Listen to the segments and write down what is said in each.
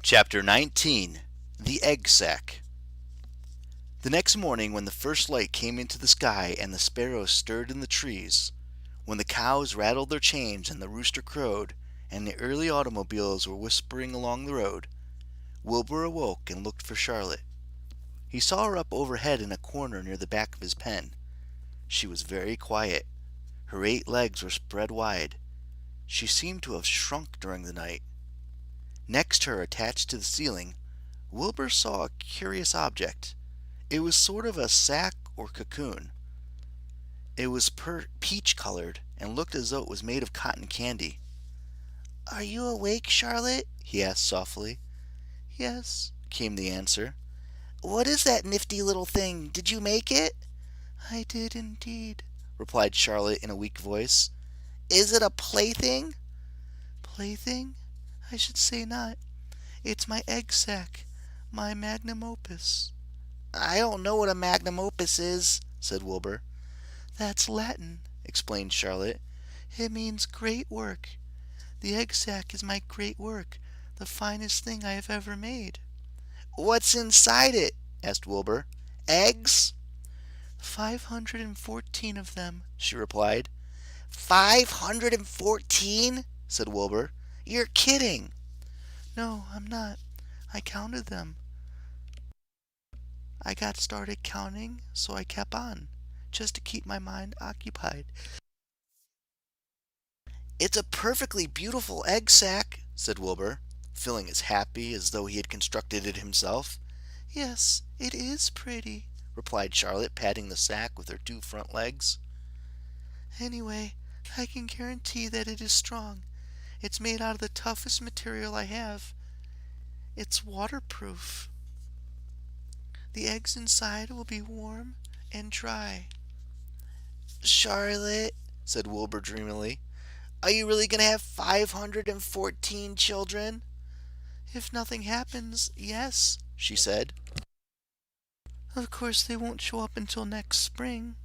Chapter 19. The Egg Sack. The next morning, when the first light came into the sky and the sparrows stirred in the trees, when the cows rattled their chains and the rooster crowed, and the early automobiles were whispering along the road, Wilbur awoke and looked for Charlotte. He saw her up overhead in a corner near the back of his pen. She was very quiet. Her 8 legs were spread wide. She seemed to have shrunk during the night. Next her, attached to the ceiling, Wilbur saw a curious object. It was sort of a sack or cocoon. It was peach colored and looked as though it was made of cotton candy. "Are you awake, Charlotte?" he asked softly. "Yes," came the answer. "What is that nifty little thing? Did you make it?" "I did indeed," replied Charlotte in a weak voice. "Is it a plaything?" "Plaything? I should say not. It's my egg sack, my magnum opus." "I don't know what a magnum opus is," said Wilbur. "That's Latin," explained Charlotte. "It means great work. The egg sack is my great work, the finest thing I have ever made." "What's inside it?" asked Wilbur. "Eggs?" 514 of them," she replied. 514? said Wilbur. "You're kidding." "No, I'm not. I counted them. I got started counting, so I kept on, just to keep my mind occupied." "It's a perfectly beautiful egg sack," said Wilbur, feeling as happy as though he had constructed it himself. "Yes, it is pretty," replied Charlotte, patting the sack with her 2 front legs. "Anyway, I can guarantee that it is strong. It's made out of the toughest material I have. It's waterproof. The eggs inside will be warm and dry." "Charlotte," said Wilbur dreamily, "are you really going to have 514 children?" "If nothing happens, yes," she said. "Of course they won't show up until next spring."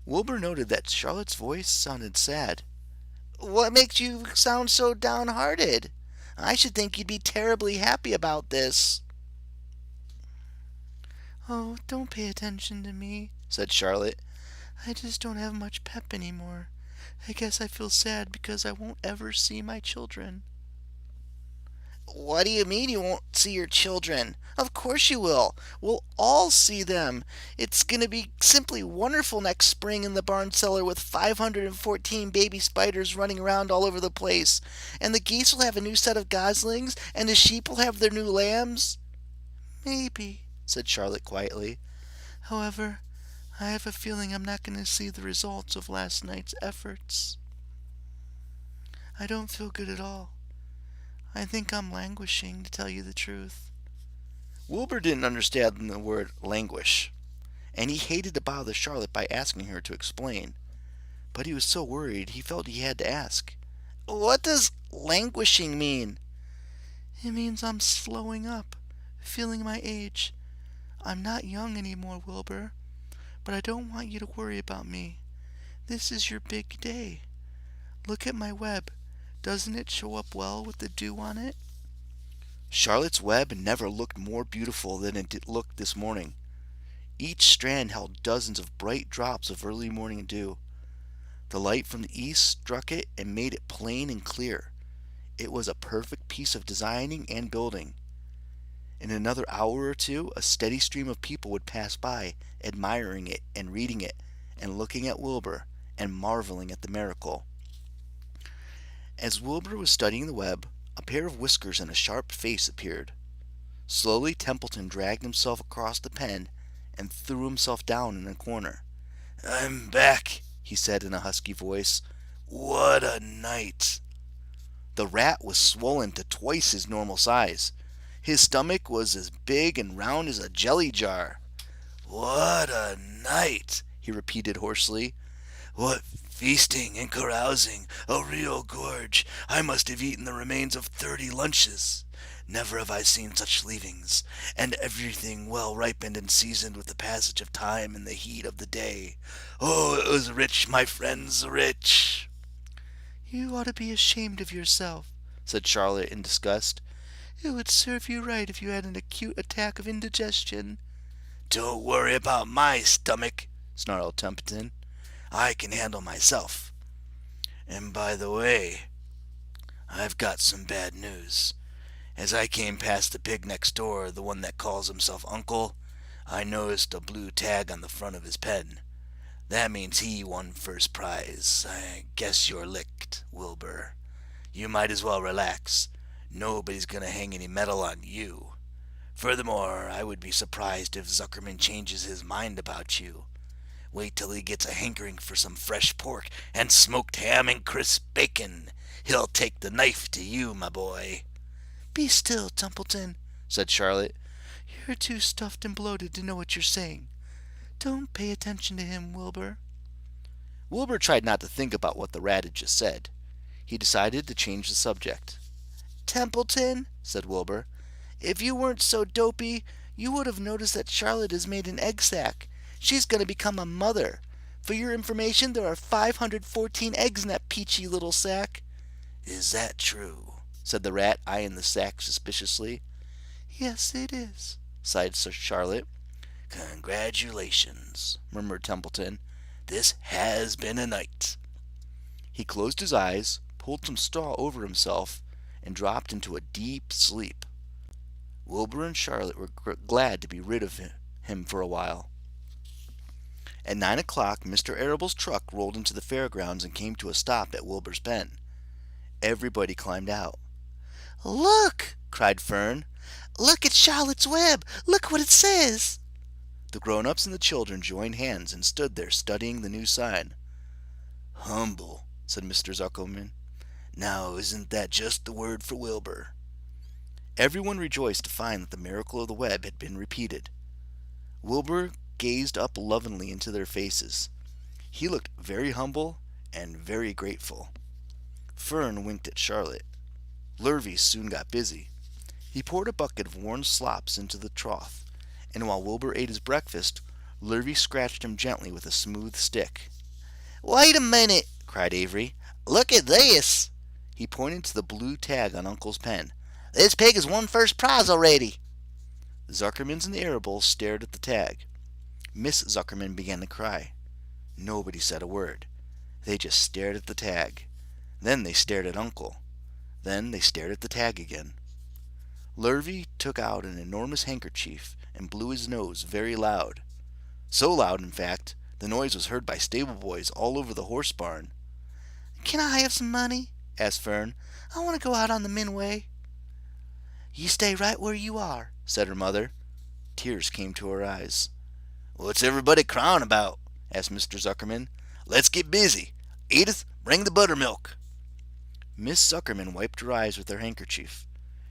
Wilbur noted that Charlotte's voice sounded sad. "What makes you sound so downhearted? I should think you'd be terribly happy about this." "Oh, don't pay attention to me," said Charlotte. "I just don't have much pep anymore. I guess I feel sad because I won't ever see my children." "What do you mean you won't see your children? Of course you will. We'll all see them. It's going to be simply wonderful next spring in the barn cellar with 514 baby spiders running around all over the place. And the geese will have a new set of goslings, and the sheep will have their new lambs." "Maybe," said Charlotte quietly. "However, I have a feeling I'm not going to see the results of last night's efforts. I don't feel good at all. I think I'm languishing, to tell you the truth." Wilbur didn't understand the word languish, and he hated to bother Charlotte by asking her to explain. But he was so worried he felt he had to ask. "What does languishing mean?" "It means I'm slowing up, feeling my age. I'm not young anymore, Wilbur. But I don't want you to worry about me. This is your big day. Look at my web. Doesn't it show up well with the dew on it?" Charlotte's web never looked more beautiful than it looked this morning. Each strand held dozens of bright drops of early morning dew. The light from the east struck it and made it plain and clear. It was a perfect piece of designing and building. In another hour or two, a steady stream of people would pass by, admiring it and reading it, and looking at Wilbur and marveling at the miracle. As Wilbur was studying the web, a pair of whiskers and a sharp face appeared. Slowly Templeton dragged himself across the pen and threw himself down in a corner. "I'm back," he said in a husky voice. "What a night!" The rat was swollen to twice his normal size. His stomach was as big and round as a jelly jar. "What a night!" he repeated hoarsely. "What feasting and carousing! A real gorge! I must have eaten the remains of 30 lunches. Never have I seen such leavings, and everything well ripened and seasoned with the passage of time and the heat of the day. Oh, it was rich, my friends, rich!" "You ought to be ashamed of yourself," said Charlotte in disgust. It would serve you right if you had an acute attack of indigestion. Don't worry about my stomach, snarled Templeton. I can handle myself. And by the way, I've got some bad news. As I came past the pig next door, the one that calls himself Uncle, I noticed a blue tag on the front of his pen. That means he won first prize. I guess you're licked, Wilbur. You might as well relax. Nobody's gonna hang any medal on you. Furthermore, I would be surprised if Zuckerman changes his mind about you. Wait till he gets a hankering for some fresh pork and smoked ham and crisp bacon. He'll take the knife to you, my boy. Be still, Templeton, said Charlotte. You're too stuffed and bloated to know what you're saying. Don't pay attention to him, Wilbur. Wilbur tried not to think about what the rat had just said. He decided to change the subject. Templeton, said Wilbur, if you weren't so dopey, you would have noticed that Charlotte has made an egg sack. She's going to become a mother. For your information, there are 514 eggs in that peachy little sack. Is that true? Said the rat, eyeing the sack suspiciously. Yes, it is, sighed Charlotte. Congratulations, murmured Templeton. This has been a night. He closed his eyes, pulled some straw over himself, and dropped into a deep sleep. Wilbur and Charlotte were glad to be rid of him for a while. At 9 o'clock, Mr. Arable's truck rolled into the fairgrounds and came to a stop at Wilbur's pen. Everybody climbed out. Look! cried Fern. Look at Charlotte's web! Look what it says! The grown-ups and the children joined hands and stood there studying the new sign. Humble, said Mr. Zuckerman. Now, isn't that just the word for Wilbur? Everyone rejoiced to find that the miracle of the web had been repeated. Wilbur gazed up lovingly into their faces. He looked very humble and very grateful. Fern winked at Charlotte. Lurvy soon got busy. He poured a bucket of warm slops into the trough, and while Wilbur ate his breakfast, Lurvy scratched him gently with a smooth stick. Wait a minute, cried Avery. Look at this. He pointed to the blue tag on Uncle's pen. This pig has won first prize already. The Zuckermans and the Arables stared at the tag. Miss Zuckerman began to cry. Nobody said a word. They just stared at the tag. Then they stared at Uncle. Then they stared at the tag again. Lurvy took out an enormous handkerchief and blew his nose very loud. So loud, in fact, the noise was heard by stable boys all over the horse barn. Can I have some money? asked Fern. I want to go out on the Minway. You stay right where you are, said her mother. Tears came to her eyes. What's everybody crying about? asked Mr. Zuckerman. Let's get busy. Edith, bring the buttermilk. Miss Zuckerman wiped her eyes with her handkerchief.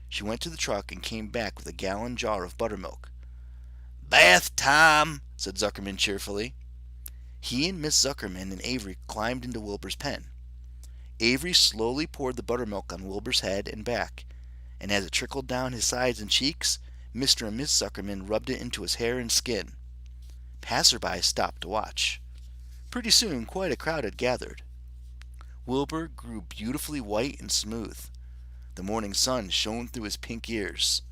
She went to the truck and came back with a gallon jar of buttermilk. Bath time, said Zuckerman cheerfully. He and Miss Zuckerman and Avery climbed into Wilbur's pen. Avery slowly poured the buttermilk on Wilbur's head and back, and as it trickled down his sides and cheeks, Mr. and Miss Zuckerman rubbed it into his hair and skin. Passersby stopped to watch. Pretty soon quite a crowd had gathered. Wilbur grew beautifully white and smooth. The morning sun shone through his pink ears.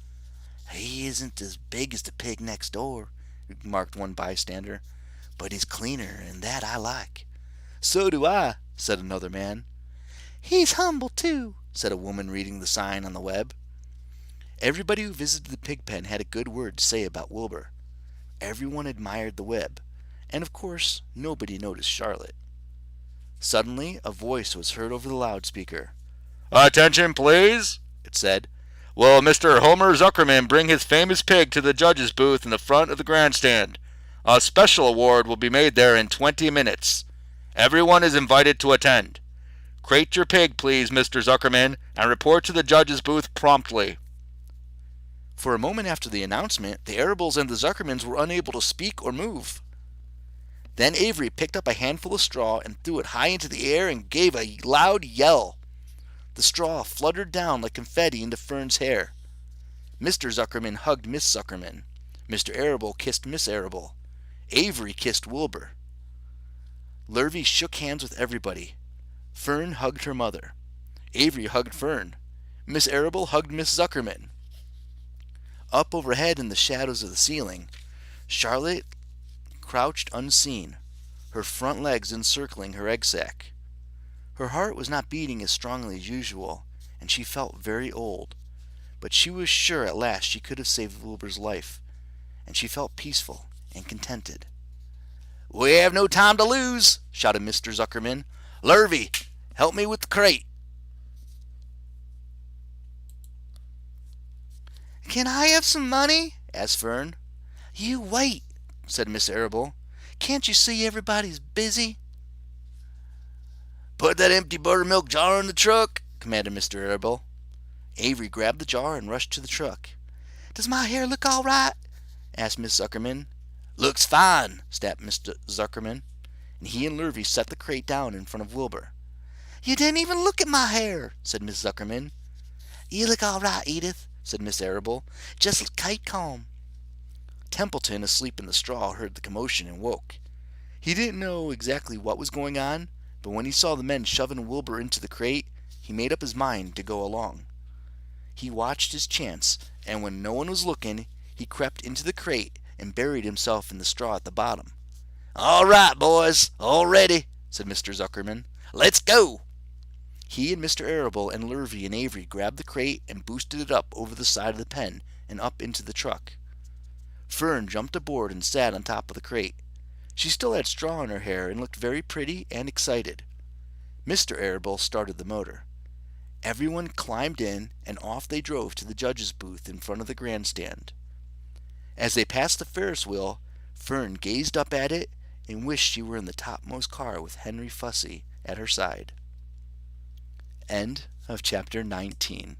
He isn't as big as the pig next door, remarked one bystander, but he's cleaner, and that I like. So do I, said another man. He's humble, too, said a woman reading the sign on the web. Everybody who visited the pig pen had a good word to say about Wilbur. Everyone admired the web, and of course nobody noticed Charlotte. Suddenly a voice was heard over the loudspeaker. "Attention, please," it said. "Will Mr. Homer Zuckerman bring his famous pig to the judge's booth in the front of the grandstand? A special award will be made there in 20 minutes. Everyone is invited to attend. Crate your pig, please, Mr. Zuckerman, and report to the judge's booth promptly." For a moment after the announcement, the Arables and the Zuckermans were unable to speak or move. Then Avery picked up a handful of straw and threw it high into the air and gave a loud yell. The straw fluttered down like confetti into Fern's hair. Mr. Zuckerman hugged Miss Zuckerman. Mr. Arable kissed Miss Arable. Avery kissed Wilbur. Lurvy shook hands with everybody. Fern hugged her mother. Avery hugged Fern. Miss Arable hugged Miss Zuckerman. Up overhead in the shadows of the ceiling, Charlotte crouched unseen, her front legs encircling her egg sac. Her heart was not beating as strongly as usual, and she felt very old, but she was sure at last she could have saved Wilbur's life, and she felt peaceful and contented. We have no time to lose, shouted Mr. Zuckerman. Lurvy, help me with the crate. Can I have some money? Asked Fern. You wait, said Miss Arable. Can't you see everybody's busy? Put that empty buttermilk jar in the truck, commanded Mr. Arable. Avery grabbed the jar and rushed to the truck. Does my hair look all right? Asked Miss Zuckerman. Looks fine, snapped Mr. Zuckerman, and he and Lurvy set the crate down in front of Wilbur. You didn't even look at my hair, said Miss Zuckerman. You look all right, Edith, said Miss Arable. Just kite calm. Templeton, asleep in the straw, heard the commotion and woke. He didn't know exactly what was going on, but when he saw the men shoving Wilbur into the crate, he made up his mind to go along. He watched his chance, and when no one was looking, he crept into the crate and buried himself in the straw at the bottom. All right, boys, all ready, said Mr. Zuckerman. Let's go. He and Mr. Arable and Lurvy and Avery grabbed the crate and boosted it up over the side of the pen and up into the truck. Fern jumped aboard and sat on top of the crate. She still had straw in her hair and looked very pretty and excited. Mr. Arable started the motor. Everyone climbed in, and off they drove to the judge's booth in front of the grandstand. As they passed the Ferris wheel, Fern gazed up at it and wished she were in the topmost car with Henry Fussy at her side. End of chapter 19.